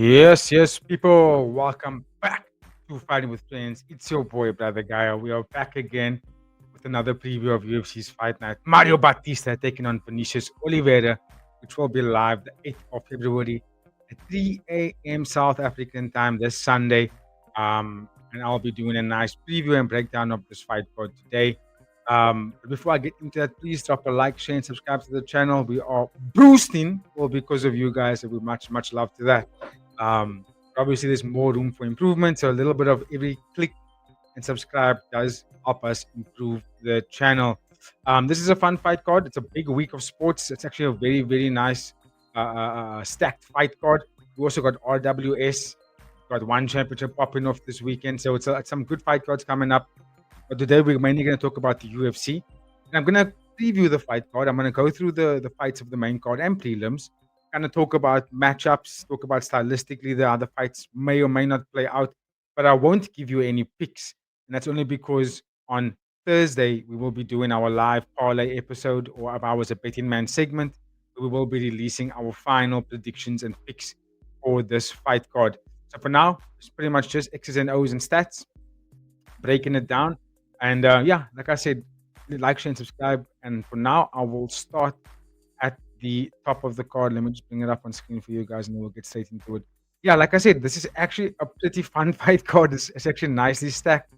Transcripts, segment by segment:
Yes, people. Welcome back to Fighting with Friends. It's your boy, Brother Gaia. We are back again with another preview of UFC's Fight Night. Mario Bautista taking on Vinicius Oliveira, which will be live the 8th of February at 3 a.m. South African time this Sunday. And I'll be doing a nice preview and breakdown of this fight card today. But before I get into that, please drop a like, share, and subscribe to the channel. We are boosting, well, because of you guys, and we much love to that. Um, Obviously, there's more room for improvement. So a little bit of every click and subscribe does help us improve the channel. This is a fun fight card. It's a big week of sports. It's actually a very nice stacked fight card. We also got RWS. Got one championship popping off this weekend. So it's some good fight cards coming up. But today we're mainly going to talk about the UFC. And I'm going to preview the fight card. I'm going to go through the fights of the main card and prelims, kind of talk about matchups, talk about stylistically the other fights may or may not play out, but I won't give you any picks. And that's only because on Thursday we will be doing our live parlay episode or of ours a betting man segment. We will be releasing our final predictions and picks for this fight card. So for now, it's pretty much just X's and O's and stats, breaking it down. And yeah, like I said, like, share, and subscribe. And for now, I will start at the top of the card. Let me just bring it up on screen for you guys, and then we'll get straight into it. Yeah, like I said, this is actually a pretty fun fight card. It's actually nicely stacked.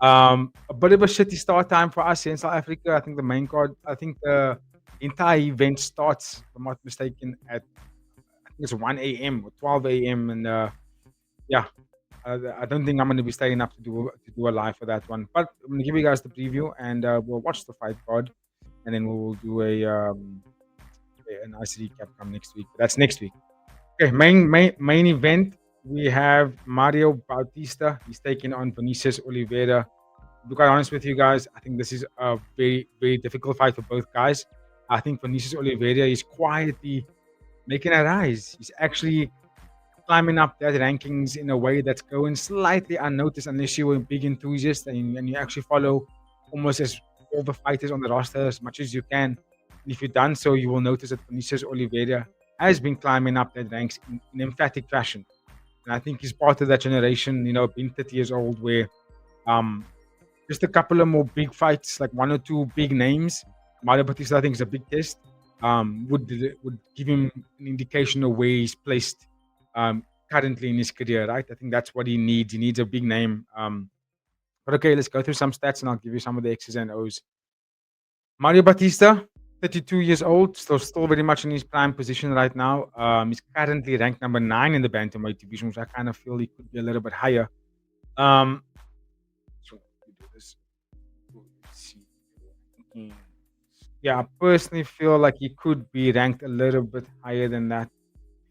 A bit of a shitty start time for us here in South Africa. I think the main card, I think the entire event starts, if I'm not mistaken, at I think it's 1 a.m. or 12 a.m. And yeah, I don't think I'm going to be staying up to do a live for that one. But I'm going to give you guys the preview, and we'll watch the fight card, and then we will do a nice recap come next week. That's next week. Okay, main event. We have Mario Bautista. He's taking on Vinicius Oliveira. To be quite honest with you guys, I think this is a very difficult fight for both guys. I think Vinicius Oliveira is quietly making a rise. He's actually climbing up that rankings in a way that's going slightly unnoticed unless you're a big enthusiast and you actually follow almost as all the fighters on the roster as much as you can. And if you've done so, you will notice that Vinicius Oliveira has been climbing up that ranks in emphatic fashion. And I think he's part of that generation, being 30 years old, where um, just a couple of more big fights, like one or two big names. Mario Batista, I think, is a big test. Would give him an indication of where he's placed currently in his career, right? I think that's what he needs. He needs a big name. But okay, let's go through some stats and I'll give you some of the X's and O's. Mario Batista, 32 years old, still very much in his prime position right now. He's currently ranked number 9 in the bantamweight division, which I kind of feel he could be a little bit higher. So we do this. Let's see. Yeah, I personally feel like he could be ranked a little bit higher than that.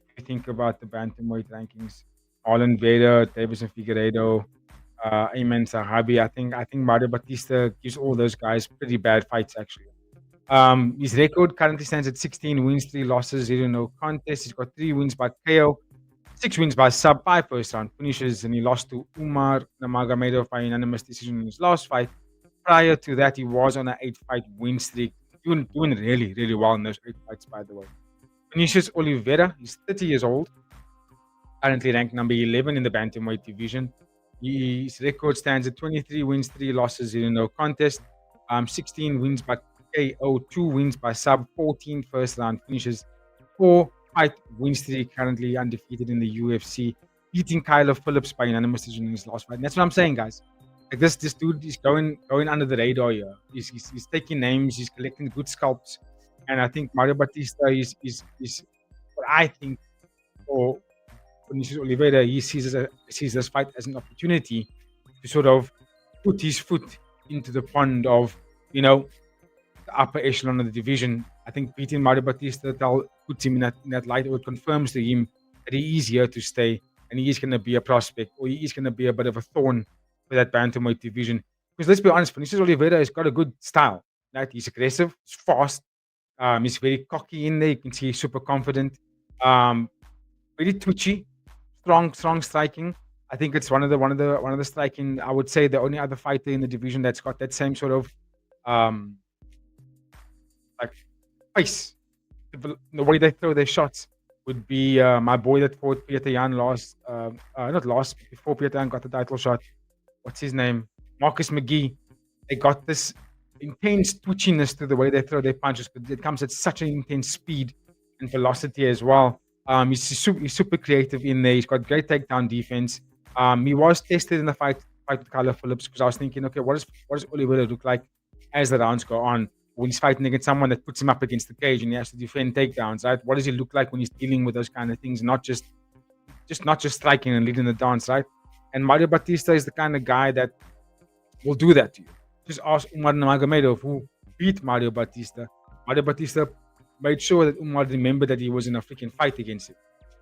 If you think about the bantamweight rankings, Oliveira, Davison Figueiredo, Ayman Sahabi. I think Mario Batista gives all those guys pretty bad fights actually. His record currently stands at 16 wins, 3 losses, 0 no contests. He's got 3 wins by KO, 6 wins by sub, 5 first round finishes, and he lost to Umar Nurmagomedov by unanimous decision in his last fight. Prior to that, he was on an 8-fight win streak, doing really well in those 8 fights, by the way. Vinicius Oliveira, he's 30 years old, currently ranked number 11 in the bantamweight division. His record stands at 23 wins, 3 losses, 0 no contest, 16 wins by KO, 2 wins by sub, 14 first round finishes, 4-fight win streak, currently undefeated in the UFC, beating Kyler Phillips by unanimous decision in his last fight. And that's what I'm saying, guys. Like this dude is going under the radar here. He's taking names, he's collecting good scalps, and I think Mario Batista is what I think for Vinicius Oliveira. He sees this fight as an opportunity to sort of put his foot into the pond of the upper echelon of the division. I think beating Mario Batista puts him in that light, or it confirms to him that he is here to stay and he is going to be a prospect, or he is going to be a bit of a thorn for that bantamweight division. Because let's be honest, Vinicius Oliveira has got a good style. Right? He's aggressive, he's fast, he's very cocky in there. You can see he's super confident, very twitchy, strong striking. I think it's one of the striking. I would say the only other fighter in the division that's got that same sort of like pace, the way they throw their shots, would be my boy that fought Peter Yan last, not last, before Peter Yan got the title shot. What's his name? Marcus McGee. They got this intense twitchiness to the way they throw their punches, but it comes at such an intense speed and velocity as well. He's super creative in there. He's got great takedown defense. He was tested in the fight with Carlo Phillips because I was thinking, okay, what does Oliveira look like as the rounds go on when he's fighting against someone that puts him up against the cage and he has to defend takedowns, right? What does he look like when he's dealing with those kind of things, not just striking and leading the dance, right? And Mario Bautista is the kind of guy that will do that to you. Just ask Umar Nurmagomedov, who beat Mario Bautista. Mario Bautista made sure that Umar remembered that he was in a freaking fight against him.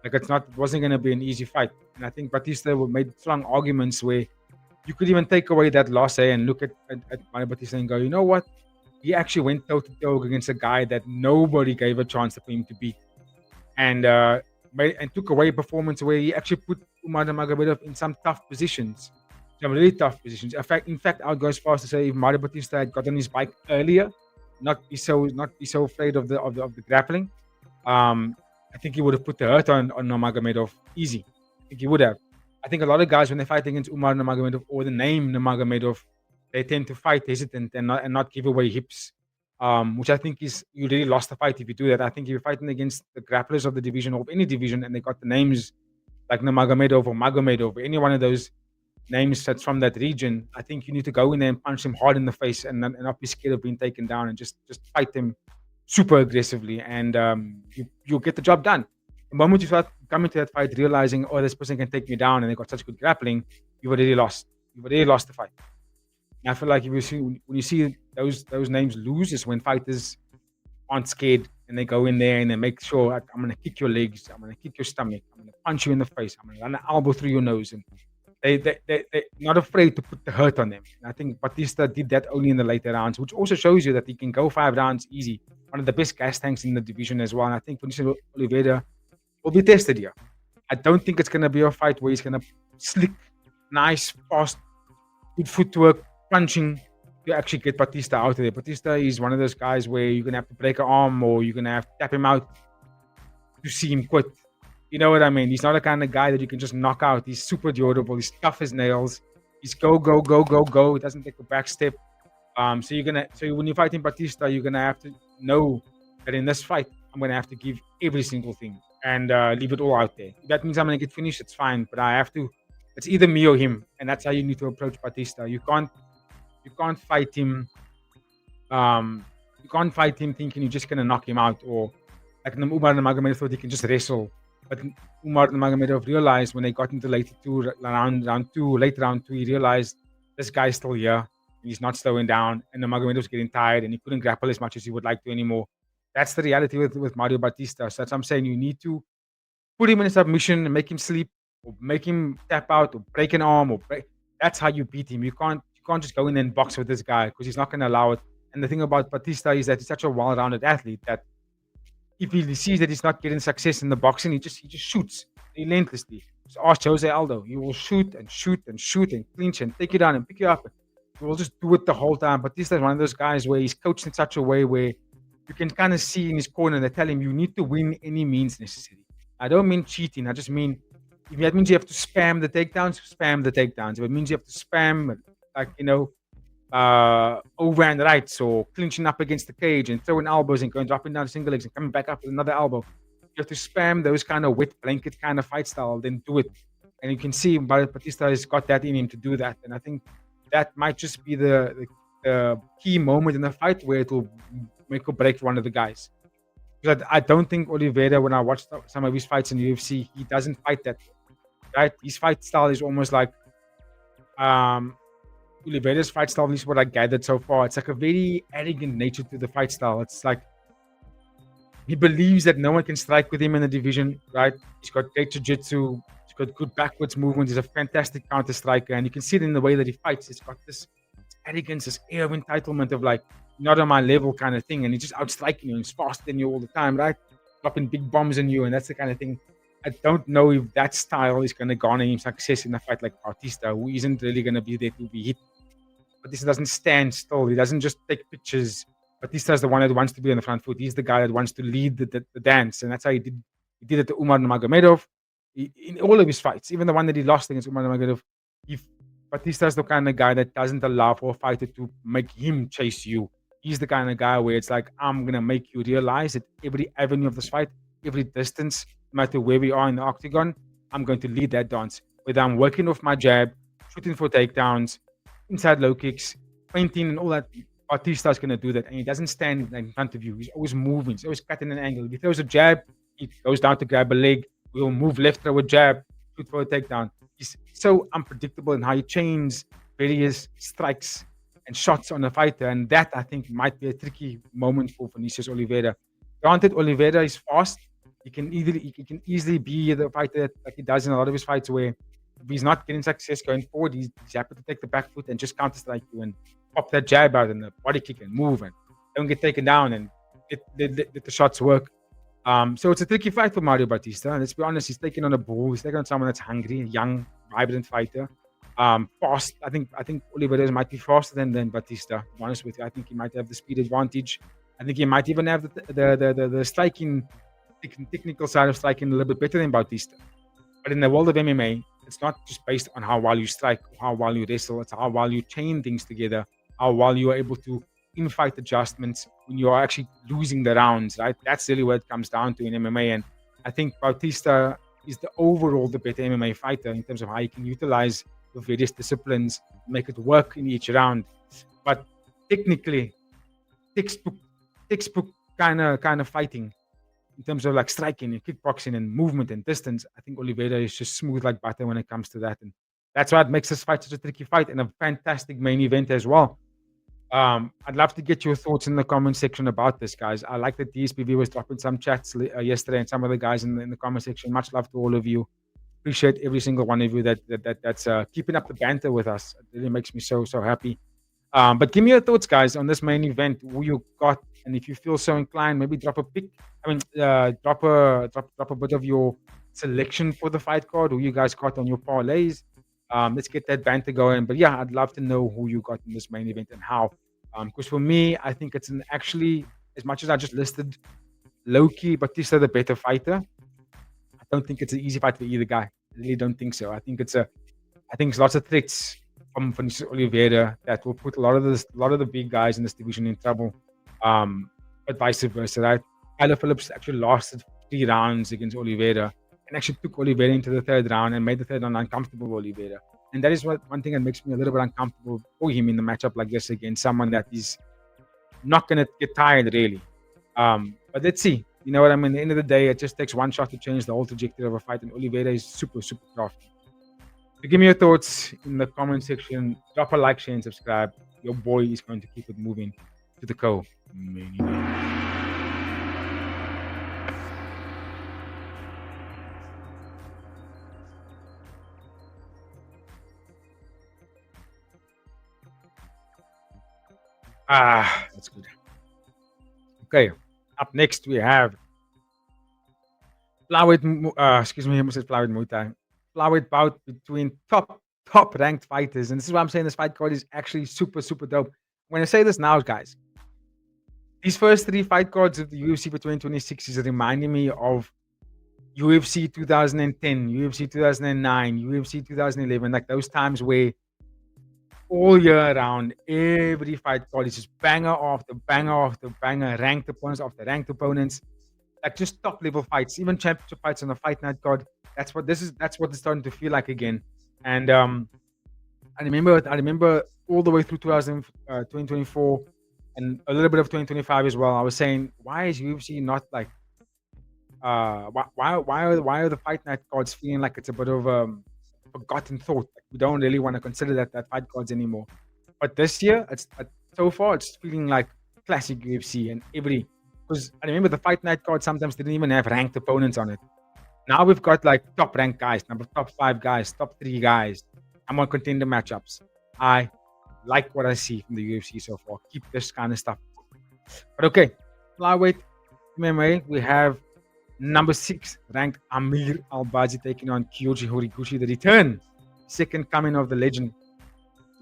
Like it wasn't going to be an easy fight. And I think Bautista made strong arguments where you could even take away that loss and look at Mario Bautista and go, you know what? He actually went toe to toe against a guy that nobody gave a chance for him to beat, and took away a performance where he actually put Umar Nurmagomedov in some tough positions, some really tough positions. In fact, I would go as far as to say if Mario Bautista had got on his bike earlier, not be so afraid of the grappling, I think he would have put the hurt on Nurmagomedov easy. I think he would have. I think a lot of guys when they fight against Umar Nurmagomedov or the name Nurmagomedov, they tend to fight hesitant and not give away hips, which I think is you really lost the fight if you do that. I think if you're fighting against the grapplers of the division or of any division and they got the names like Nurmagomedov or Magomedov or any one of those names that's from that region, I think you need to go in there and punch him hard in the face and not be scared of being taken down and just fight them super aggressively and you'll get the job done. The moment you start coming to that fight realizing, oh, this person can take me down and they got such good grappling, you've already lost. You've already lost the fight. And I feel like when you see those names lose is when fighters aren't scared and they go in there and they make sure like, I'm gonna kick your legs, I'm gonna kick your stomach, I'm gonna punch you in the face, I'm gonna run an elbow through your nose, and they're not afraid to put the hurt on them. And I think Bautista did that only in the later rounds, which also shows you that he can go 5 rounds easy. One of the best gas tanks in the division as well. And I think Oliveira will be tested here. I don't think it's gonna be a fight where he's gonna slick, nice, fast, good footwork, punching to actually get Bautista out of there. Bautista is one of those guys where you're gonna have to break an arm or you're gonna have to tap him out to see him quit. You know what I mean? He's not the kind of guy that you can just knock out. He's super durable. He's tough as nails. He's go, go, go, go, go. He doesn't take a back step. So when you're fighting Bautista, you're gonna have to know that in this fight, I'm gonna have to give every single thing and leave it all out there. If that means I'm gonna get finished, it's fine. But I have to. It's either me or him, and that's how you need to approach Bautista. You can't fight him. You can't fight him thinking you're just gonna knock him out, or like Umar Nurmagomedov thought he can just wrestle. But Umar Nurmagomedov realized when they got into late round two, he realized this guy's still here. He's not slowing down, and Nurmagomedov's getting tired, and he couldn't grapple as much as he would like to anymore. That's the reality with Mario Bautista. So that's what I'm saying. You need to put him in a submission and make him sleep, or make him tap out, or break an arm, or break. That's how you beat him. You can't just go in and box with this guy because he's not going to allow it. And the thing about Bautista is that he's such a well-rounded athlete that if he sees that he's not getting success in the boxing, he just shoots relentlessly. Just ask Jose Aldo. He will shoot and shoot and shoot and clinch and take you down and pick you up. He will just do it the whole time. Batista is one of those guys where he's coached in such a way where you can kind of see in his corner and they tell him you need to win any means necessary. I don't mean cheating. I just mean if that means you have to spam the takedowns, spam the takedowns. If it means you have to spam overhand rights or clinching up against the cage and throwing elbows and going dropping down single legs and coming back up with another elbow. You have to spam those kind of wet blanket kind of fight style, then do it. And you can see Bautista has got that in him to do that. And I think that might just be the key moment in the fight where it will make or break one of the guys. Because I don't think Oliveira, when I watched some of his fights in the UFC, he doesn't fight that way, right? His fight style is almost like Oliveira's fight style, at least what I gathered so far, it's like a very arrogant nature to the fight style. It's like he believes that no one can strike with him in the division, right? He's got great jiu-jitsu, he's got good backwards movement, he's a fantastic counter striker, and you can see it in the way that he fights. He's got this arrogance, this air of entitlement of like, not on my level kind of thing, and he's just outstriking you, he's faster than you all the time, right? Dropping big bombs on you, and that's the kind of thing. I don't know if that style is going to garner him success in a fight like Bautista, who isn't really going to be there to be hit. Bautista doesn't stand still. He doesn't just take pictures. Bautista is the one that wants to be on the front foot. He's the guy that wants to lead the dance, and that's how he did He did it to Umar Nurmagomedov. In all of his fights, even the one that he lost against Umar Nurmagomedov, he Batista's the kind of guy that doesn't allow for a fighter to make him chase you. He's the kind of guy where it's like, I'm gonna make you realize that every avenue of this fight, every distance, no matter where we are in the octagon, I'm going to lead that dance. Whether I'm working off my jab, shooting for takedowns, inside low kicks, feinting and all that, Bautista's gonna do that. And he doesn't stand in front of you. He's always moving, he's always cutting an angle. If he throws a jab, he goes down to grab a leg, we'll move left, throw a jab, shoot for a takedown. He's so unpredictable in how he chains various strikes and shots on a fighter, and that I think might be a tricky moment for Vinicius Oliveira. Granted, Oliveira is fast. He can easily be the fighter that, like he does in a lot of his fights, where if he's not getting success going forward, he's happy to take the back foot and just counter strike you and pop that jab out and the body kick and move and don't get taken down and let the shots work. So it's a tricky fight for Mario Bautista. And let's be honest, he's taking on a bull. He's taking on someone that's hungry, a young, vibrant fighter. Fast. I think Oliveira might be faster than Bautista. To be honest with you, I think he might have the speed advantage. I think he might even have the striking, technical side of striking a little bit better than Bautista. But in the world of MMA, it's not just based on how well you strike, how well you wrestle. It's how well you chain things together, how well you are able to in-fight adjustments when you are actually losing the rounds, right? That's really what it comes down to in MMA. And I think Bautista is the better MMA fighter in terms of how he can utilize the various disciplines, make it work in each round. But technically, textbook kind of fighting in terms of like striking and kickboxing and movement and distance. I think Oliveira is just smooth like butter when it comes to that. And that's why it makes this fight such a tricky fight and a fantastic main event as well. I'd love to get your thoughts in the comment section about this, guys. I like that DSPV was dropping some chats yesterday, and some of the guys in the comment section. Much love to all of you. Appreciate every single one of you that's keeping up the banter with us. It really makes me so happy. But give me your thoughts, guys, on this main event. Who you got, and if you feel so inclined, maybe drop a pick. Drop a bit of your selection for the fight card. Who you guys got on your parlays. Let's get that banter going. But yeah, I'd love to know who you got in this main event and how. Because for me, I think it's actually, as much as I just listed low-key Bautista the better fighter, I don't think it's an easy fight for either guy. I really don't think so. I think it's lots of threats from Vinicius Oliveira that will put a lot of the big guys in this division in trouble. But vice versa, right? Kyler Phillips actually lasted 3 rounds against Oliveira and actually took Oliveira into the 3rd round and made the 3rd round uncomfortable for Oliveira. And that is one thing that makes me a little bit uncomfortable for him in the matchup like this against someone that is not going to get tired, really. But let's see. You know what I mean? At the end of the day, it just takes one shot to change the whole trajectory of a fight, and Oliveira is super crafty. So give me your thoughts in the comment section. Drop a like, share, and subscribe. Your boy is going to keep it moving to the co-main event. That's good. Okay, up next we have flyweight Muay Thai. Flyweight bout between top ranked fighters, and this is why I'm saying this fight card is actually super dope. When I say this now, guys, these first 3 fight cards of the UFC for 2026 is reminding me of UFC 2010, UFC 2009, UFC 2011, like those times where all year round, every fight card is just banger after banger, ranked opponents after ranked opponents, like just top level fights, even championship fights on the Fight Night card. That's what it's starting to feel like again. And I remember all the way through 2024 and a little bit of 2025 as well. I was saying, why is UFC not like why are the Fight Night cards feeling like it's a bit of forgotten thought? Like we don't really want to consider that fight cards anymore. But this year, so far it's feeling like classic UFC, and because I remember the Fight Night card sometimes didn't even have ranked opponents on it. Now we've got like top ranked guys, top 5 guys, top 3 guys. I'm on contender matchups. I like what I see from the UFC so far. Keep this kind of stuff. But okay, flyweight MMA, we have number 6 ranked Amir Albazi taking on Kyoji Horiguchi, the return, second coming of the legend,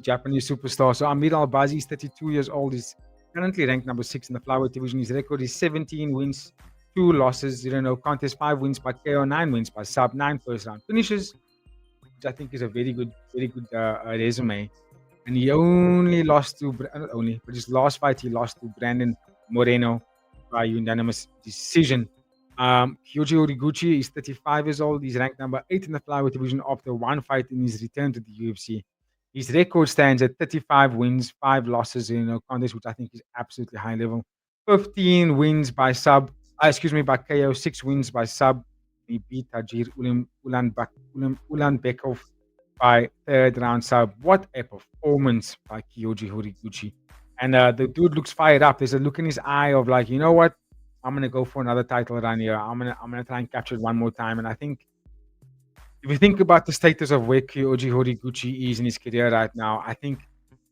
Japanese superstar. So Amir Albazi is 32 years old. He's currently ranked number 6 in the flyweight division. His record is 17 wins, 2 losses, contest, 5 wins by KO, 9 wins by sub, 9 first round finishes, which I think is a very good resume. And he only lost to, not only, but his last fight he lost to Brandon Moreno by unanimous decision. Kyoji Horiguchi is 35 years old. He's ranked number 8 in the flyweight division after one fight in his return to the UFC. His record stands at 35 wins, 5 losses in a contest, which I think is absolutely high level. 15 wins by sub, by KO, 6 wins by sub. He beat Tajir Ulanbekov by third round sub. What a performance by Kyoji Horiguchi. And the dude looks fired up. There's a look in his eye of like, you know what? I'm gonna go for another title run here. I'm gonna try and capture it one more time. And I think if you think about the status of where Kyoji Horiguchi is in his career right now, I think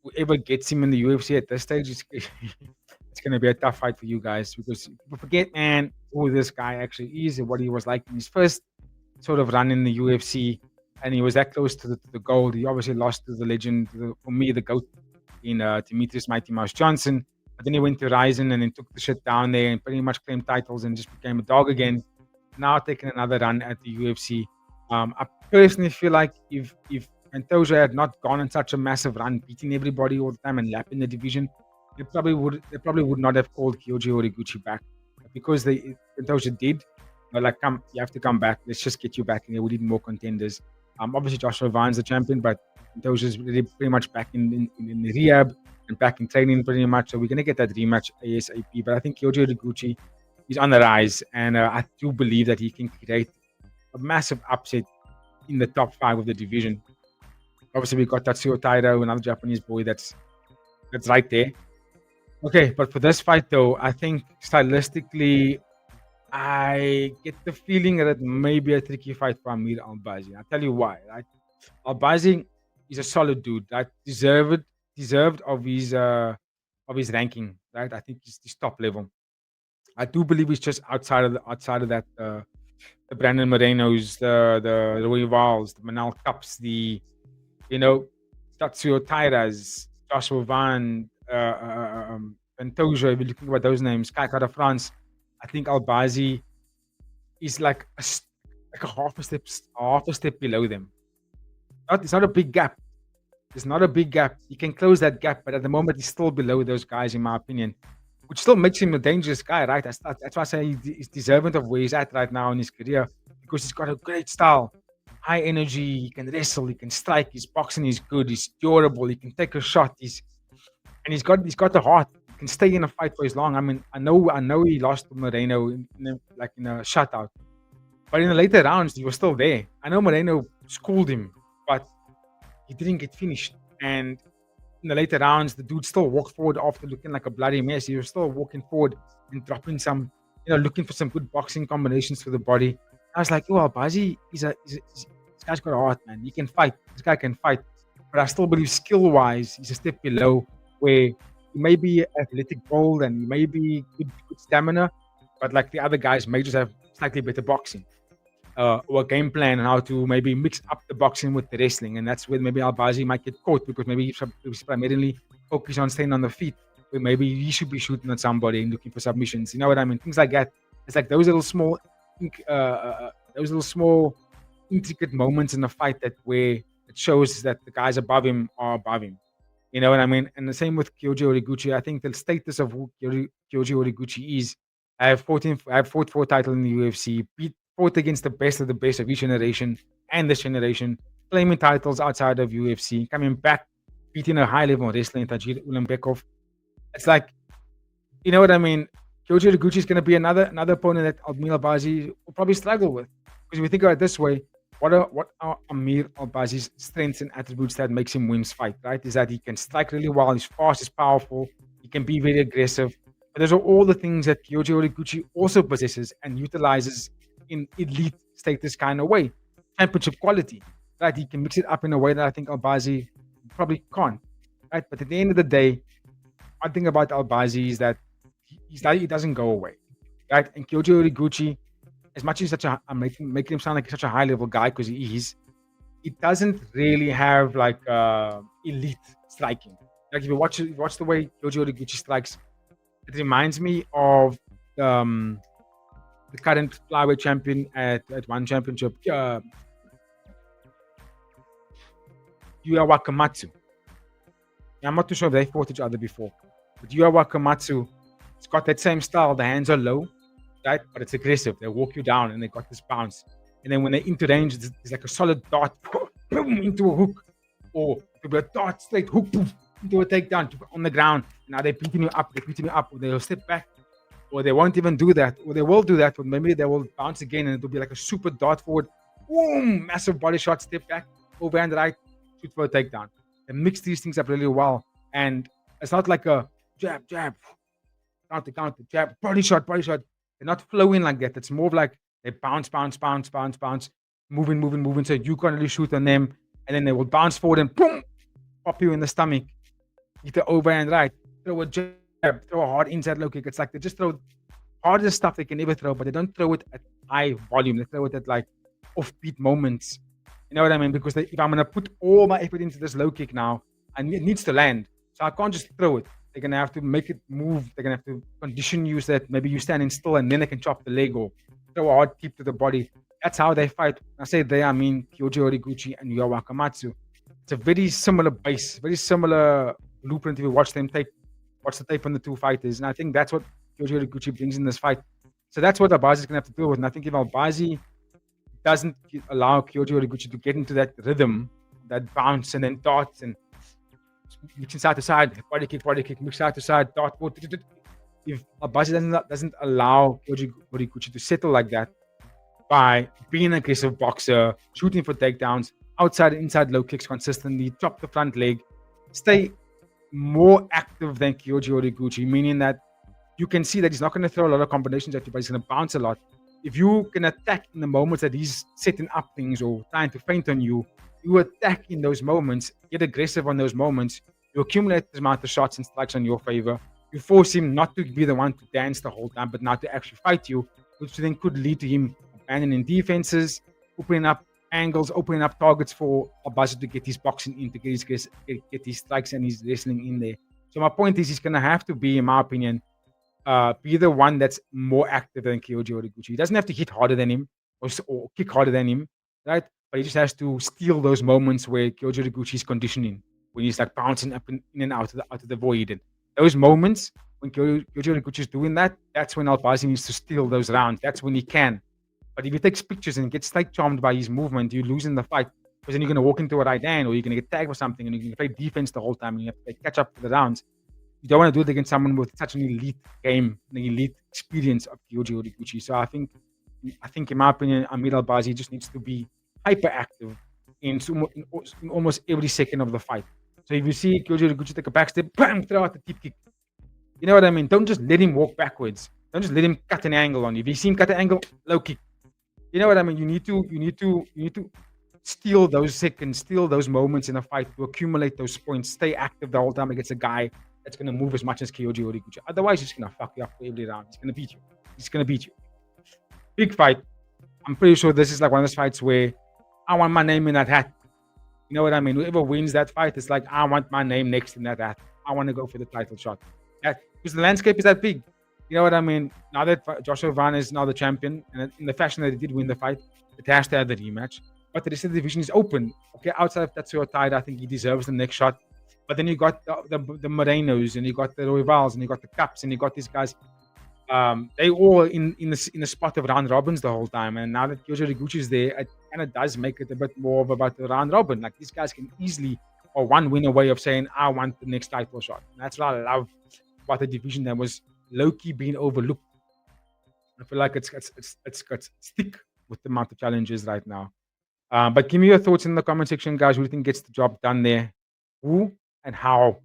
whoever gets him in the UFC at this stage, it's gonna be a tough fight for you guys because people forget, man, who this guy actually is and what he was like in his first sort of run in the UFC. And he was that close to the gold. He obviously lost to the legend, for me, the GOAT in Demetrius Mighty Mouse Johnson. But then he went to Ryzen and then took the shit down there and pretty much claimed titles and just became a dog again. Now taking another run at the UFC. I personally feel like if Pantoja had not gone on such a massive run, beating everybody all the time and lapping the division, they probably would not have called Kyoji Horiguchi back. But because Pantoja did, they're like, come, you have to come back. Let's just get you back in here. We need more contenders. Obviously Joshua Van's the champion, but Pantoja's really pretty much back in the rehab and back in training pretty much. So we're gonna get that rematch ASAP. But I think Kyoji Horiguchi is on the rise, and I do believe that he can create a massive upset in the top 5 of the division. Obviously, we got Tatsuo Taira, another Japanese boy that's right there. Okay, but for this fight though, I think stylistically, I get the feeling that it may be a tricky fight for Amir Albazi. I'll tell you why. Right, Albazi is a solid dude. Right, deserved of his ranking. Right, I think he's top level. I do believe he's just outside of that. The Brandon Morenos, the Royvals, the Manal Cups, the Tatsuo Tairas, Joshua Van, Pantoja. If you're looking about those names, Kai Kara France, I think Albazi is like a half a step below them. It's not a big gap. It's not a big gap. He can close that gap, but at the moment he's still below those guys, in my opinion, which still makes him a dangerous guy, right? That's why I say he's deserving of where he's at right now in his career because he's got a great style, high energy. He can wrestle, he can strike. His boxing is good. He's durable. He can take a shot. He's got the heart. He can stay in a fight for as long. I mean, I know he lost to Moreno in a shutout, but in the later rounds he was still there. I know Moreno schooled him, but he didn't get finished. And in the later rounds, the dude still walked forward after looking like a bloody mess. He was still walking forward and dropping some, looking for some good boxing combinations for the body. I was like, oh, Albazi, this guy's got a heart, man. He can fight. This guy can fight. But I still believe skill-wise, he's a step below where he may be athletic bold and he may be good stamina, but like the other guys may just have slightly better boxing. Or a game plan on how to maybe mix up the boxing with the wrestling. And that's where maybe Albazi might get caught because maybe he's primarily focused on staying on the feet, where maybe he should be shooting at somebody and looking for submissions. You know what I mean? Things like that. It's like those little small intricate moments in the fight where it shows that the guys above him are above him. You know what I mean? And the same with Kyoji Horiguchi. I think the status of who Kyoji Horiguchi is, I have fought for a title in the UFC, fought against the best of each generation and this generation, claiming titles outside of UFC, coming back, beating a high-level wrestler in Tajir Ulanbekov. It's like, you know what I mean? Kyoji Horiguchi is going to be another opponent that Amir Albazi will probably struggle with. Because if you think about it this way, what are Amir Albazi's strengths and attributes that makes him win fight, right? Is that he can strike really well, he's fast, he's powerful, he can be very aggressive. But those are all the things that Kyoji Horiguchi also possesses and utilizes in elite status kind of way, championship quality, right? He can mix it up in a way that I think Albazi probably can't, right? But at the end of the day, one thing about Albazi is that he doesn't go away, right? And Kyoji Horiguchi, as much as I'm making him sound like such a high level guy because he is, it doesn't really have like elite striking. Like if you watch the way Kyoji Horiguchi strikes, it reminds me of the current flyweight champion at one championship, Yuya Wakamatsu. I'm not too sure if they fought each other before, but Yuya Wakamatsu, it's got that same style. The hands are low, right? But it's aggressive. They walk you down and they got this bounce. And then when they're into range, it's like a solid dart boom, into a hook. Or it could be a dart straight hook boom, into a takedown on the ground. Now they're beating you up, or they'll step back, or they won't even do that, or they will do that, but maybe they will bounce again and it'll be like a super dart forward, boom, massive body shot, step back, overhand right, shoot for a takedown. They mix these things up really well. And it's not like a jab, counter, jab, body shot. They're not flowing like that. It's more of like they bounce, moving. So you can't really shoot on them. And then they will bounce forward and boom, pop you in the stomach. Hit the overhand right, throw a jab, throw a hard inside low kick. It's like they just throw hardest stuff they can ever throw, but they don't throw it at high volume. They throw it at like offbeat moments. You know what I mean? Because if I'm going to put all my effort into this low kick now, and it needs to land. So I can't just throw it. They're going to have to make it move. They're going to have to condition you so that maybe you're standing still and then they can chop the leg or throw a hard kick to the body. That's how they fight. I say they, I mean Kyoji Horiguchi and Yuya Wakamatsu. It's a very similar base, very similar blueprint if you watch the tape on the two fighters. And I think that's what Kyoji Horiguchi brings in this fight. So that's what Albazi is going to have to deal with. And I think if Albazi doesn't allow Kyoji Horiguchi to get into that rhythm, that bounce and then darts and mixing side to side, body kick, mix side to side, dart. If Albazi doesn't allow Kyoji Horiguchi to settle like that by being an aggressive boxer, shooting for takedowns, outside and inside low kicks consistently, chop the front leg, stay more active than Kyoji Horiguchi, meaning that you can see that he's not going to throw a lot of combinations at you, but he's going to bounce a lot. If you can attack in the moments that he's setting up things or trying to feint on you, you attack in those moments, get aggressive on those moments, you accumulate the amount of shots and strikes on your favor, you force him not to be the one to dance the whole time, but not to actually fight you, which then could lead to him abandoning defenses, opening up angles, opening up targets for Albazi to get his boxing in, to get his strikes and his wrestling in there. So my point is, he's going to have to be, in my opinion, be the one that's more active than Kyoji Horiguchi. He doesn't have to hit harder than him or kick harder than him, right? But he just has to steal those moments where Kyoji Horiguchi is conditioning, when he's like bouncing up in and out of the void. And those moments when Kyoji Horiguchi is doing that, that's when Albazi needs to steal those rounds. That's when he can. But if he takes pictures and gets like charmed by his movement, you lose in the fight. Because then you're going to walk into a right hand, or you're going to get tagged for something, and you're going to play defense the whole time, and you have to catch up to the rounds. You don't want to do it against someone with such an elite game, an elite experience of Kyoji Horiguchi. So I think in my opinion, Amir Albazi just needs to be hyperactive in almost every second of the fight. So if you see Kyoji Horiguchi take a backstep, bam, throw out the deep kick. You know what I mean? Don't just let him walk backwards. Don't just let him cut an angle on you. If you see him cut an angle, low kick. You know what I mean? You need to steal those seconds, steal those moments in a fight to accumulate those points. Stay active the whole time against a guy that's going to move as much as Kyoji Horiguchi. Otherwise, he's going to fuck you up for every round. He's going to beat you. Big fight. I'm pretty sure this is like one of those fights where I want my name in that hat. You know what I mean? Whoever wins that fight, it's like, I want my name next in that hat. I want to go for the title shot. Because the landscape is that big. You know what I mean? Now that Joshua Van is now the champion, and in the fashion that he did win the fight, it has to have the rematch. But the rest of the division is open. Okay, outside of Tatsuya Taira, I think he deserves the next shot. But then you got the Morenos, and you got the Royvals, and you got the Cups, and you got these guys. They all in the spot of round robins the whole time. And now that Kyoji Horiguchi is there, it kind of does make it a bit more of about the round robin. Like, these guys can easily, or one win away of saying, I want the next title shot. And that's what I love about the division that was low-key being overlooked. I feel like it's got stick with the amount of challenges right now. But give me your thoughts in the comment section, guys. Who do you think gets the job done there? Who and how?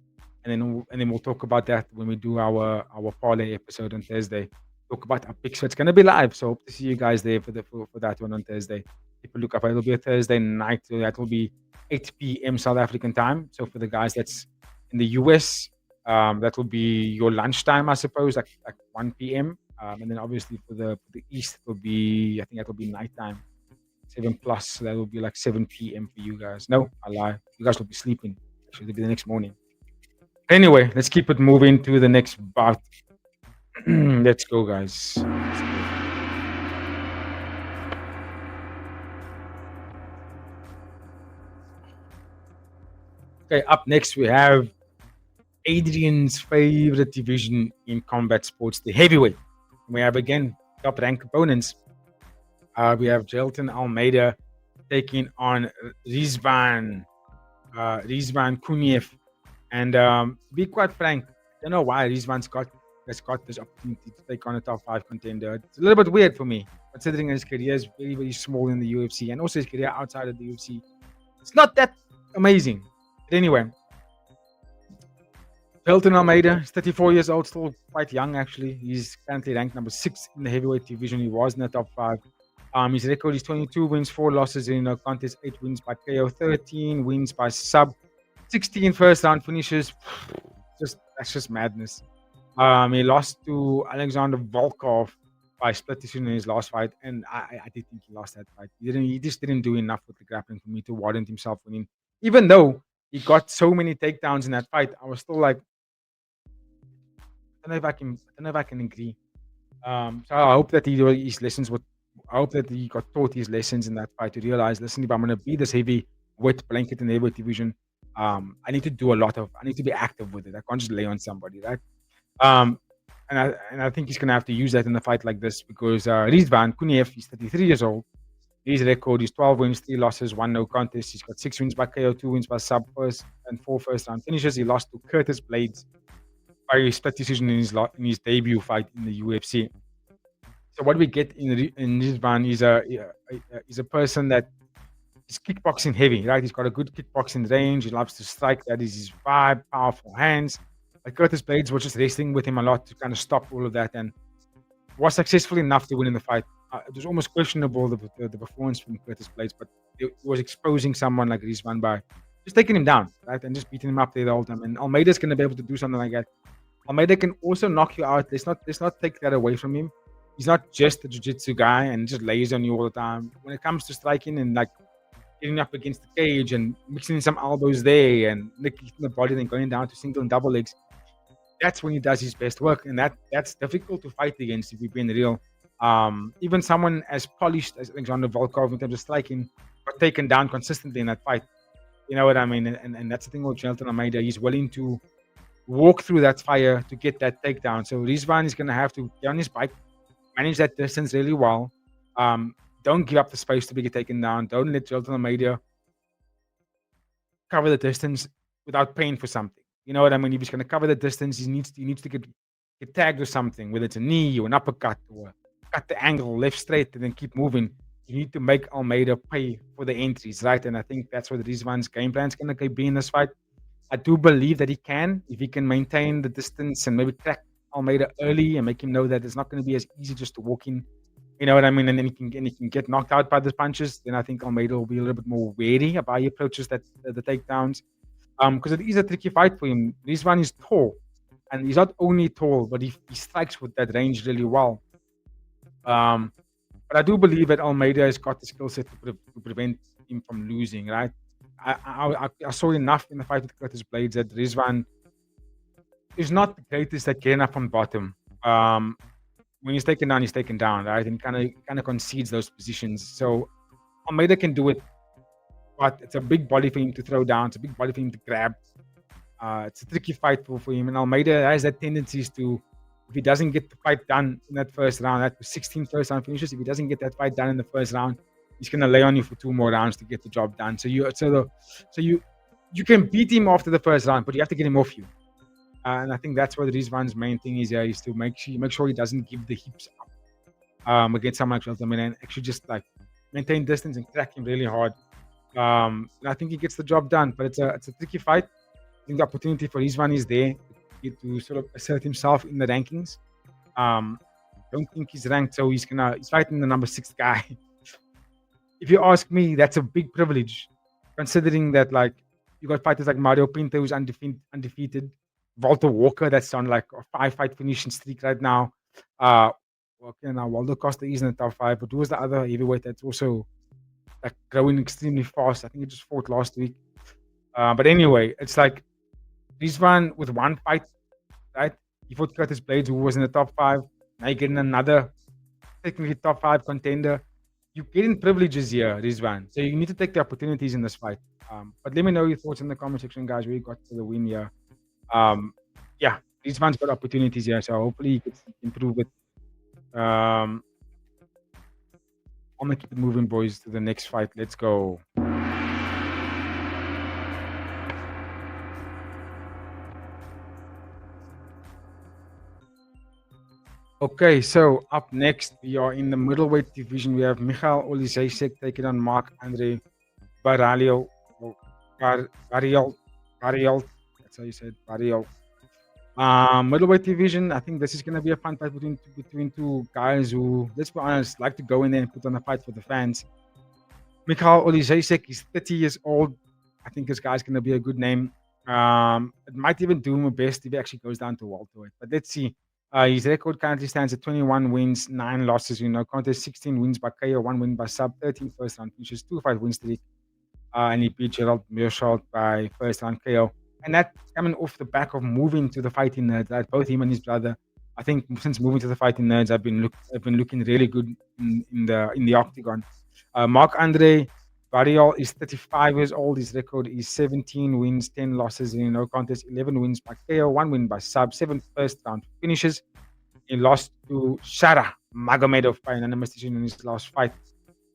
And then we'll talk about that when we do our parlay episode on Thursday. Talk about our picks. So it's going to be live. So hope to see you guys there for that one on Thursday. If you look up, it'll be a Thursday night. So that will be 8 p.m. South African time. So for the guys that's in the US, that will be your lunchtime, I suppose, like 1 p.m. And then obviously for the East, I think that will be nighttime, 7+. So that will be like 7 p.m. for you guys. No, I lie. You guys will be sleeping. Actually, it'll be the next morning. Anyway, let's keep it moving to the next bout. Let's go, guys. Okay, up next we have Adrian's favorite division in combat sports, the heavyweight. We have again top ranked opponents. We have Jelton Almeida taking on Rizvan Kuniev. And to be quite frank, I don't know why Rizvan's got this opportunity to take on a top 5 contender. It's a little bit weird for me, considering his career is very, very small in the UFC and also his career outside of the UFC. It's not that amazing. But anyway, Jelton Almeida is 34 years old, still quite young actually. He's currently ranked number 6 in the heavyweight division. He was in the top 5. His record is 22 wins, 4 losses in no contest, 8 wins by KO, 13 wins by sub, 16 first round finishes. That's just madness. He lost to Alexander Volkov by split decision in his last fight, and I did think he lost that fight. He just didn't do enough with the grappling for me to warrant himself winning. Even though he got so many takedowns in that fight, I was still like, I don't know if I can agree. So I hope that his lessons would. I hope that he got taught his lessons in that fight to realize, listen, if I'm going to be this heavy weight blanket in the heavyweight division, I need to do I need to be active with it. I can't just lay on somebody, right? And I think he's going to have to use that in a fight like this because Rizvan Kuniev, he's 33 years old. His record is 12 wins, 3 losses, 1 no contest. He's got 6 wins by KO, 2 wins by sub, first and 4 first round finishes. He lost to Curtis Blades by a split decision in his debut fight in the UFC. So what we get in Rizvan is a person that is kickboxing heavy, right? He's got a good kickboxing range. He loves to strike. That is his vibe, powerful hands. Like Curtis Blades was just wrestling with him a lot to kind of stop all of that and was successful enough to win in the fight. It was almost questionable, the performance from Curtis Blades, but it was exposing someone like Rizvan by just taking him down, right? And just beating him up there the whole time. And Almeida's going to be able to do something like that. Almeida can also knock you out. Let's not take that away from him. He's not just a jiu-jitsu guy and just lays on you all the time. When it comes to striking and like getting up against the cage and mixing in some elbows there and licking the body, then going down to single and double legs, that's when he does his best work. And that's difficult to fight against if we're being real. Even someone as polished as Alexander Volkov in terms of striking got taken down consistently in that fight. You know what I mean? And that's the thing with Jelton Almeida. He's willing to walk through that fire to get that takedown. So Rizvan is going to have to get on his bike, manage that distance really well. Don't give up the space to be taken down. Don't let Jelton Almeida cover the distance without paying for something. You know what I mean? If he's going to cover the distance, he needs to get tagged with something, whether it's a knee or an uppercut or cut the angle left straight and then keep moving. You need to make Almeida pay for the entries, right? And I think that's what Rizvan's game plan is going to be in this fight. I do believe that he can, if he can maintain the distance and maybe crack Almeida early and make him know that it's not going to be as easy just to walk in. You know what I mean? And then he can get knocked out by the punches. Then I think Almeida will be a little bit more wary about how he approaches the takedowns. Because it is a tricky fight for him. Rizvan is tall, and he's not only tall, but he strikes with that range really well. But I do believe that Almeida has got the skill set to prevent him from losing, right? I saw enough in the fight with Curtis Blades that Rizvan is not the greatest at getting up from bottom. When he's taken down, right? And kind of concedes those positions. So Almeida can do it, but it's a big body for him to throw down. It's a big body for him to grab. It's a tricky fight for him. And Almeida has that tendencies to, if he doesn't get the fight done in that first round, that was 16 first round finishes. If he doesn't get that fight done in the first round, he's gonna lay on you for 2 more rounds to get the job done. So you can beat him after the first round, but you have to get him off you. And I think that's what Rizvan's main thing is to make sure he doesn't give the hips up against someone like Jelton and actually just like maintain distance and crack him really hard. And I think he gets the job done, but it's a tricky fight. I think the opportunity for Rizvan is there to sort of assert himself in the rankings. Don't think he's ranked, so he's fighting the number 6 guy. If you ask me, that's a big privilege, considering that like you got fighters like Mario Pinto who's undefeated, Walter Walker that's on like a 5-fight finishing streak right now. Now Waldo Costa is in the top 5, but who was the other heavyweight that's also like growing extremely fast? I think he just fought last week. But anyway, it's like Rizvan with 1 fight, right? He fought Curtis Blades, who was in the top 5. Now you're getting another technically top 5 contender. you're getting privileges here, Rizwan. So you need to take the opportunities in this fight. But let me know your thoughts in the comment section, guys. We got for the win here. Um, yeah, Rizwan's got opportunities here, so hopefully he could improve it. I'm gonna keep it moving, boys, to the next fight. Let's go. Okay, so up next, we are in the middleweight division. We have Michal Olizejsek taking on Mark Andre Baralio. Barrial. Barrial. That's how you said Barrial. Middleweight division. I think this is gonna be a fun fight between two guys who, let's be honest, like to go in there and put on a fight for the fans. Michal Olizejsek is 30 years old. I think this guy's gonna be a good name. It might even do him a best if he actually goes down to welterweight. But let's see. His record currently stands at 21 wins, 9 losses. Contest 16 wins by KO, 1 win by sub, 13 first round finishes, 2-5 win streak. And he beat Gerald Meerschaert by first round KO. And that's coming off the back of moving to the fighting nerds. Like both him and his brother, I think since moving to the fighting nerds, have been looking really good in the octagon. Mark Andre Barrial is 35 years old. His record is 17 wins, 10 losses in no contest, 11 wins by KO, 1 win by sub, 7 first round finishes. He lost to Shara Magomedov by unanimous decision in his last fight.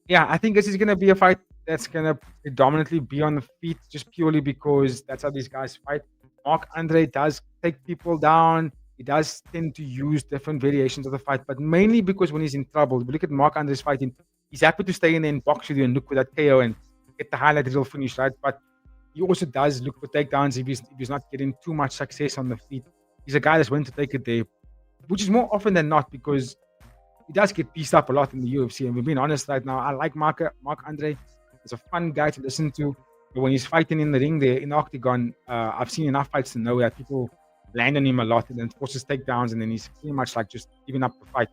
Yeah, I think this is going to be a fight that's going to predominantly be on the feet just purely because that's how these guys fight. Mark Andre does take people down. He does tend to use different variations of the fight, but mainly because when he's in trouble, if you look at Mark Andre's fighting, he's happy to stay in there and box with you and look for that KO and get the highlight reel finish, right? But he also does look for takedowns if he's not getting too much success on the feet. He's a guy that's willing to take it there, which is more often than not because he does get pieced up a lot in the UFC. And we're being honest right now. I like Mark Andre. He's a fun guy to listen to. But when he's fighting in the ring there in the octagon, I've seen enough fights to know that people land on him a lot and then forces takedowns, and then he's pretty much like just giving up the fight.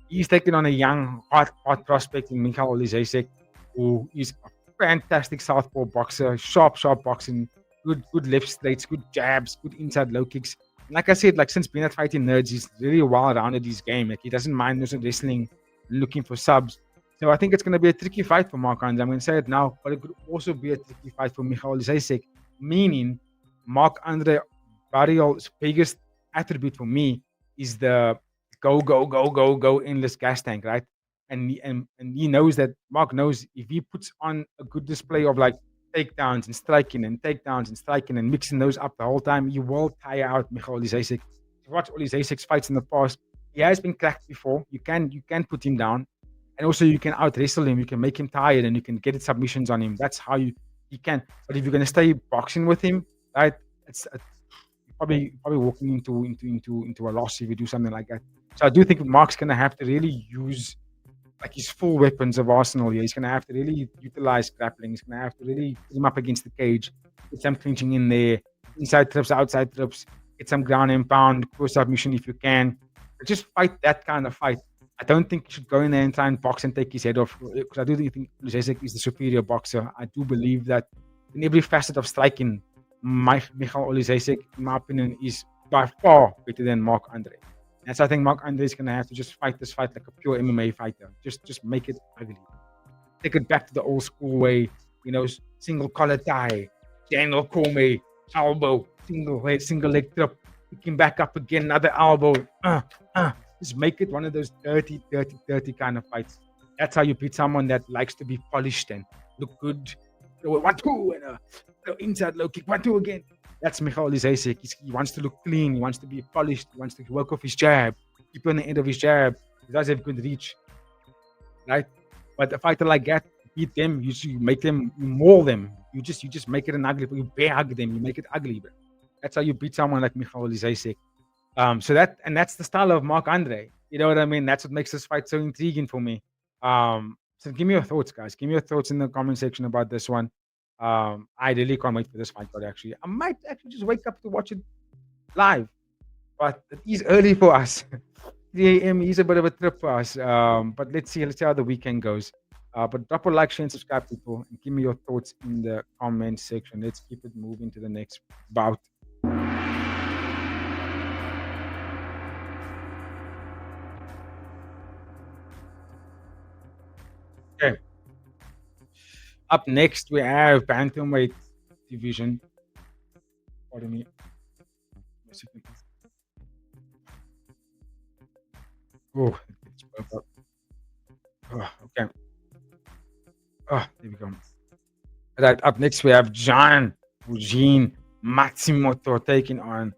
He's taking on a young, hot prospect in Michal Olizejsek, who is a fantastic southpaw boxer, sharp boxing, good left straights, good jabs, good inside low kicks. Like I said, like since being at Fighting Nerds, he's really well rounded his game. Like he doesn't mind wrestling, looking for subs. So I think it's going to be a tricky fight for Mark Andre. I'm going to say it now, but it could also be a tricky fight for Michal Olizejsek, meaning Mark Andre Barrial's biggest attribute for me is the go endless gas tank, right? And he knows that Mark knows if he puts on a good display of like takedowns and striking and takedowns and striking and mixing those up the whole time, you will tire out Michal Olizejsek. If you watch Olizejsek's fights in the past, he has been cracked before. You can put him down, and also you can out wrestle him. You can make him tired, and you can get submissions on him. That's how you can. But if you're going to stay boxing with him, right, it's probably walking into a loss if you do something like that. So I do think Mark's going to have to really use like his full weapons of arsenal here. He's going to have to really utilize grappling. He's going to have to really put him up against the cage, get some clinching in there, inside trips, outside trips, get some ground and pound, close submission if you can. But just fight that kind of fight. I don't think you should go in there and try and box and take his head off, because I do think Olizejsek is the superior boxer. I do believe that in every facet of striking, Michal Olizejsek, in my opinion, is by far better than Mark Andre. And so I think Mark Andre is going to have to just fight this fight like a pure MMA fighter. Just make it ugly. Take it back to the old school way, single collar tie, Daniel Cormier, elbow, single leg trip, picking back up again, another elbow. Just make it one of those dirty kind of fights. That's how you beat someone that likes to be polished and look good. 1-2 and a inside low kick, 1-2 again. That's Michal Olizejsek. He wants to look clean. He wants to be polished. He wants to work off his jab. Keep on the end of his jab. He does have good reach, right? But a fighter like that, beat them. You make them, you maul them. You just make it an ugly. You bear hug them. You make it ugly, bro. That's how you beat someone like Michal Olizejsek. So that's the style of Mark Andre. You know what I mean? That's what makes this fight so intriguing for me. So give me your thoughts, guys. Give me your thoughts in the comment section about this one. I really can't wait for this fight card, actually. I might actually just wake up to watch it live, but it is early for us. 3 a.m. is a bit of a trip for us. But let's see how the weekend goes. But drop a like, share, and subscribe, people, and give me your thoughts in the comment section. Let's keep it moving to the next bout. Okay, Up next, we have bantamweight division. Pardon me. A second. Oh, it's broke up. Oh, okay. Oh, there we go. Right, up next we have John Eugene Matsumoto taking on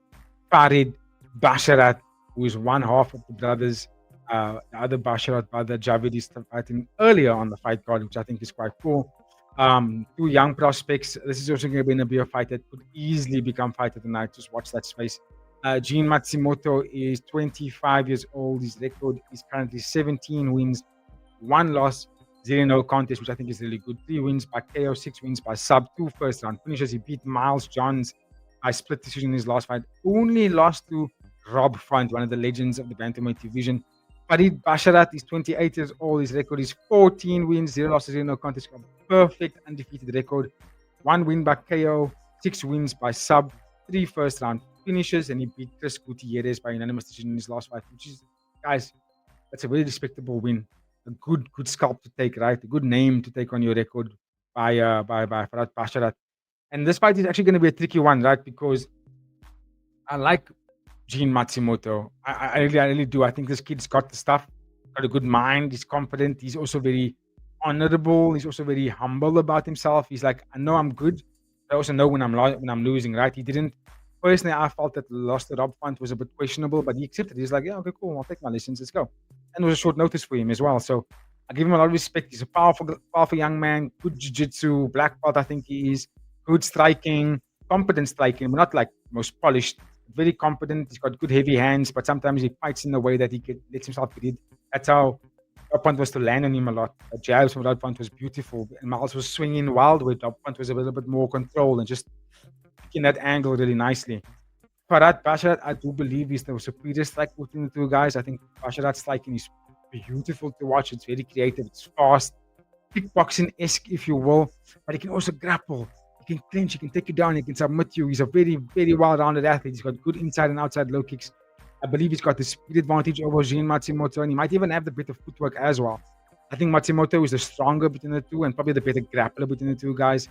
Farid Basharat, who is one half of the brothers. The other Basharat brother, Javid, is fighting earlier on the fight card, which I think is quite cool. Two young prospects. This is also going to be a fight that could easily become fight of the night. Just watch that space. Gene Matsumoto is 25 years old. His record is currently 17 wins, one loss, zero no contest, which I think is really good. 3 wins by KO, 6 wins by sub, 2 first round finishes. He beat Miles Johns by split decision in his last fight. Only lost to Rob Font, one of the legends of the bantamweight division. Farid Basharat is 28 years old. His record is 14 wins, 0 losses, 0 no contest. Perfect undefeated record. 1 win by KO, 6 wins by sub, 3 first round finishes, and he beat Chris Gutierrez by unanimous decision in his last fight, which is, guys, that's a very respectable win. A good scalp to take, right? A good name to take on your record by Farid Basharat. And this fight is actually going to be a tricky one, right? Because I like Gene Matsumoto. I really do. I think this kid's got the stuff, got a good mind. He's confident. He's also very honorable. He's also very humble about himself. He's like, I know I'm good. I also know when I'm losing, right? He didn't. Personally, I felt that the loss to Rob Font was a bit questionable, but he accepted. He's like, yeah, okay, cool. I'll take my lessons. Let's go. And it was a short notice for him as well. So I give him a lot of respect. He's a powerful young man. Good jiu-jitsu, black belt, I think he is. Good striking, competent striking, but not like most polished. Very competent. He's got good heavy hands, but sometimes he fights in a way that he lets himself get hit. That's how Rob Font was to land on him a lot. The jabs from Rob Font was beautiful. And Miles was swinging wild with Rob Font was a little bit more control and just in that angle really nicely. Farid Basharat, I do believe he's the superior striker between the two guys. I think Basharat's striking is beautiful to watch. It's very creative. It's fast, kickboxing-esque, if you will. But he can also grapple. He can clinch. He can take you down. He can submit you. He's a very, very well-rounded athlete. He's got good inside and outside low kicks. I believe he's got the speed advantage over Gene Matsumoto, and he might even have the better footwork as well. I think Matsumoto is the stronger between the two and probably the better grappler between the two guys.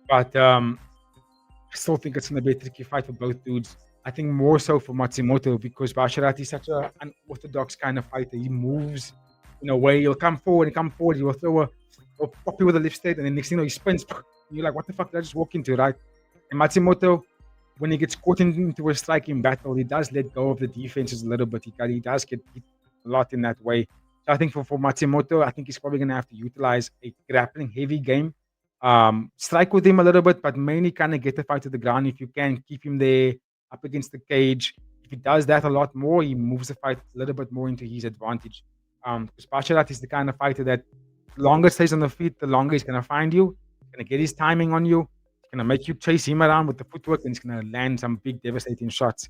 But I still think it's going to be a tricky fight for both dudes. I think more so for Matsumoto because Basharat is such an unorthodox kind of fighter. He moves in a way, he'll come forward, he will throw he'll pop you with a left straight, and then next thing you know, he spins. You're like, what the fuck did I just walk into, right? And Matsumoto, when he gets caught into a striking battle, he does let go of the defenses a little bit. He does get hit a lot in that way. So I think for Matsumoto, I think he's probably going to have to utilize a grappling heavy game. Strike with him a little bit, but mainly kind of get the fight to the ground if you can. Keep him there up against the cage. If he does that a lot more, he moves the fight a little bit more into his advantage. Because Basharat is the kind of fighter that the longer stays on the feet, the longer he's going to find you. He's going to get his timing on you. He's going to make you chase him around with the footwork, and he's going to land some big, devastating shots.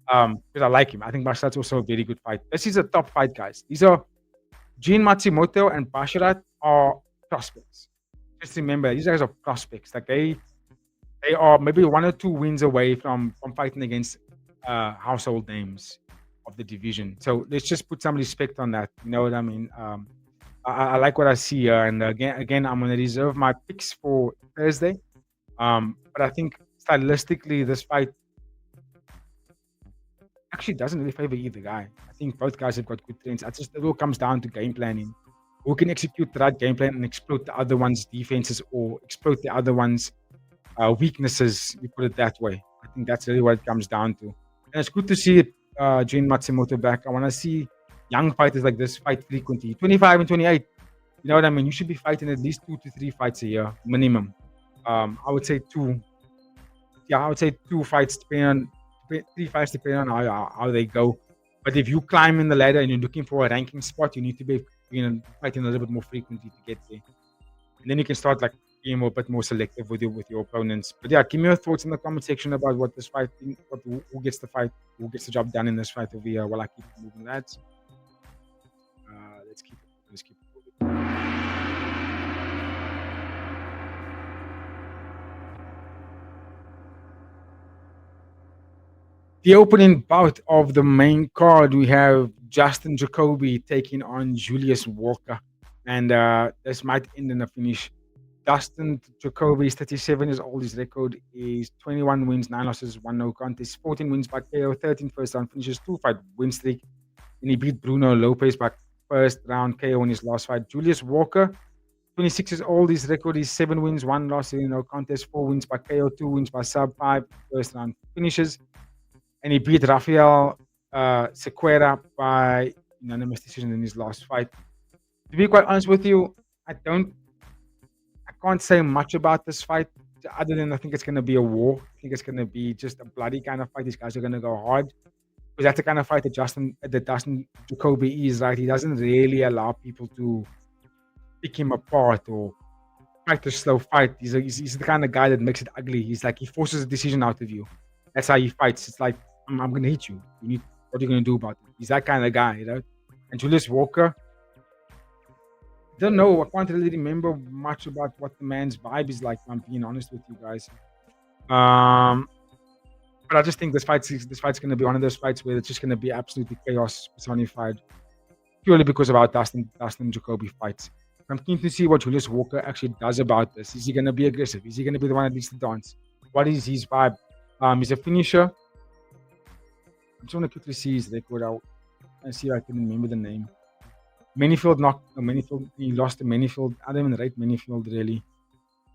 Because I like him. I think Basharat's also a very good fight. This is a top fight, guys. These are Gene Matsumoto and Basharat are prospects. Just remember, these guys are prospects. Like they are maybe 1 or 2 wins away from fighting against household names of the division. So let's just put some respect on that. You know what I mean? I like what I see here, and again, I'm going to reserve my picks for Thursday. But I think stylistically, this fight actually doesn't really favor either guy. I think both guys have got good trends. It all comes down to game planning. Who can execute the right game plan and exploit the other one's defenses or exploit the other one's weaknesses, we put it that way. I think that's really what it comes down to. And it's good to see Gene Matsumoto back. I want to see young fighters like this fight frequently. 25 and 28, you know what I mean? You should be fighting at least 2 to 3 fights a year, minimum. I would say 2. Yeah, I would say 2 fights, 3 fights, depending on how they go. But if you climb in the ladder and you're looking for a ranking spot, you need to be fighting a little bit more frequently to get there. And then you can start like being a bit more selective with your opponents. But yeah, give me your thoughts in the comment section about what this fight, who gets the fight, who gets the job done in this fight over here. While I keep moving that. Let's keep it moving. The opening bout of the main card, we have Justin Jacoby taking on Julius Walker. And this might end in a finish. Dustin Jacoby is 37 years old. His record is 21 wins, 9 losses, 1 no contest, 14 wins by KO, 13 first round finishes, 2-fight win streak. And he beat Bruno Lopez by first round KO in his last fight. Julius Walker, 26 years old. His record is 7 wins, 1 loss, no contest, 4 wins by KO, 2 wins by sub, 5 first round finishes. And he beat Rafael Sequeira by unanimous decision in his last fight. To be quite honest with you, I can't say much about this fight other than I think it's going to be a war. I think it's going to be just a bloody kind of fight. These guys are going to go hard because that's the kind of fight that Dustin Jacoby is, right? He doesn't really allow people to pick him apart or fight a slow fight. He's the kind of guy that makes it ugly. He's like, he forces a decision out of you. That's how he fights. It's like, I'm going to hit you. What are you going to do about it? He's that kind of guy, you know? And Julius Walker, I don't know. I can't really remember much about what the man's vibe is like, if I'm being honest with you guys. But I just think this fight's going to be one of those fights where it's just going to be absolutely chaos personified, purely because of how Dustin Jacoby fights. I'm keen to see what Julius Walker actually does about this. Is he going to be aggressive? Is he going to be the one that leads the dance? What is his vibe? He's a finisher. I just want to quickly see his record out and see if I can remember the name. He lost to Manifield. I don't even rate Manifield really.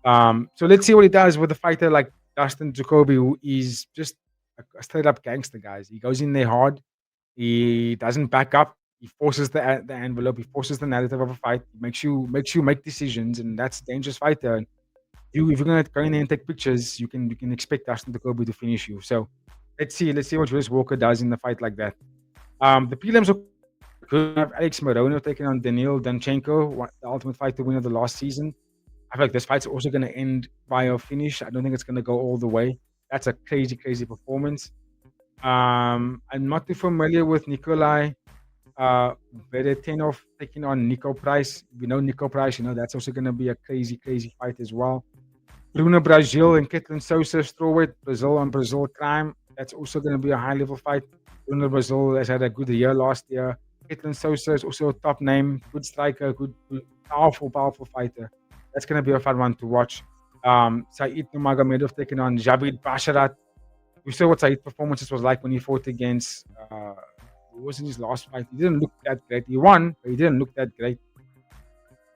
So let's see what he does with a fighter like Dustin Jacoby, who is just a straight up gangster, guys. He goes in there hard. He doesn't back up. He forces the envelope. He forces the narrative of a fight. He makes you make decisions, and that's a dangerous fighter. And if you're gonna go in there and take pictures, you can expect Dustin Jacoby to finish you. So let's see what Julius Walker does in the fight like that. The prelims are good. Have Alex Morono taking on Daniil Danchenko, the Ultimate Fighter winner of the last season. I feel like this fight's also going to end by a finish. I don't think it's going to go all the way. That's a crazy performance. I'm not too familiar with Nikolai Veretenov taking on Nico Price. We know Nico Price, that's also going to be a crazy fight as well. Bruno Brazil and Ketlin Sosa, strawweight, Brazil on Brazil crime. That's also going to be a high-level fight. Bruno Brazil has had a good year last year. Ketlin Sosa is also a top name, good striker, good powerful fighter. That's going to be a fun one to watch. Said Nurmagomedov taking on Javid Basharat. We saw what Said's performances was like when he fought against, who was in his last fight. He didn't look that great. He won, but he didn't look that great.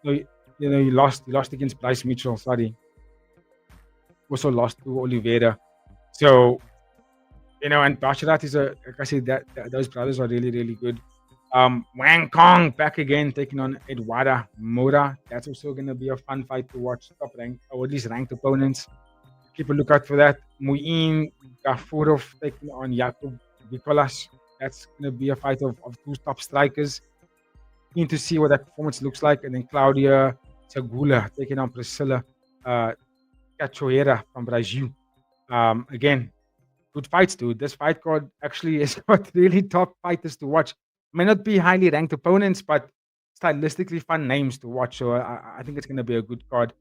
So, he lost against Bryce Mitchell, sorry. Also lost to Oliveira. So, and Basharat is like I said, those brothers are really good. Wang Kong back again, taking on Eduardo Moura. That's also going to be a fun fight to watch. Top ranked, or at least ranked opponents. Keep a lookout for that. Muin Gafurov taking on Jakub Vikolas. That's going to be a fight of two top strikers. Keen to see what that performance looks like. And then Claudia Segula taking on Priscilla Cachoeira from Brazil. Again, good fights, dude. This fight card actually has got really top fighters to watch. May not be highly ranked opponents, but stylistically fun names to watch. So I think it's going to be a good card.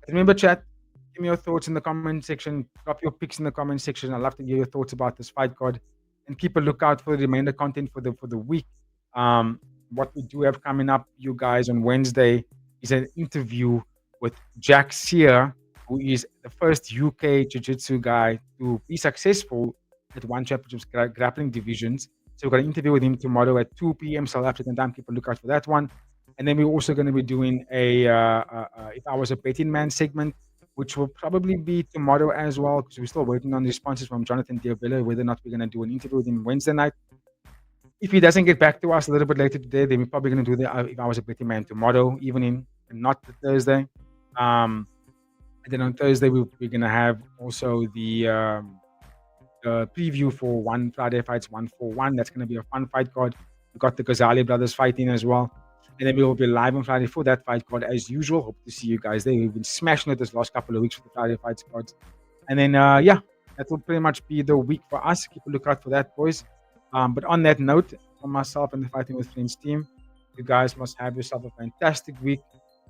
Remember, chat, give me your thoughts in the comment section. Drop your picks in the comment section. I'd love to hear your thoughts about this fight card. And keep a lookout for the remainder content for the week. What we do have coming up, you guys, on Wednesday is an interview with Jack Sear, who is the first UK Jiu-Jitsu guy to be successful at One Championship's grappling divisions. So we're going to interview with him tomorrow at 2 p.m. South African time. Keep a lookout for that one. And then we're also going to be doing a If I Was a Betting Man segment, which will probably be tomorrow as well, because we're still waiting on responses from Jonathan Diavella, whether or not we're going to do an interview with him Wednesday night. If he doesn't get back to us a little bit later today, then we're probably going to do the If I Was a Betting Man tomorrow evening, and not the Thursday. And then on Thursday, we're going to have also the preview for One Friday Fights 141. That's going to be a fun fight card. We've got the Ghazali brothers fighting as well. And then we will be live on Friday for that fight card as usual. Hope to see you guys there. We've been smashing it this last couple of weeks for the Friday Fights cards. And then, that will pretty much be the week for us. Keep a lookout for that, boys. But on that note, from myself and the Fighting with Friends team, you guys must have yourself a fantastic week.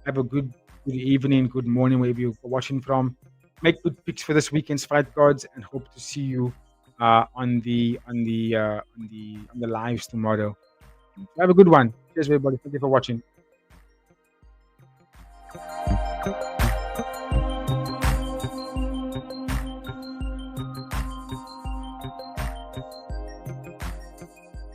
Have a good evening, good morning, wherever you're watching from. Make good picks for this weekend's fight cards, and hope to see you on the lives tomorrow. Have a good one. Cheers, everybody. Thank you for watching.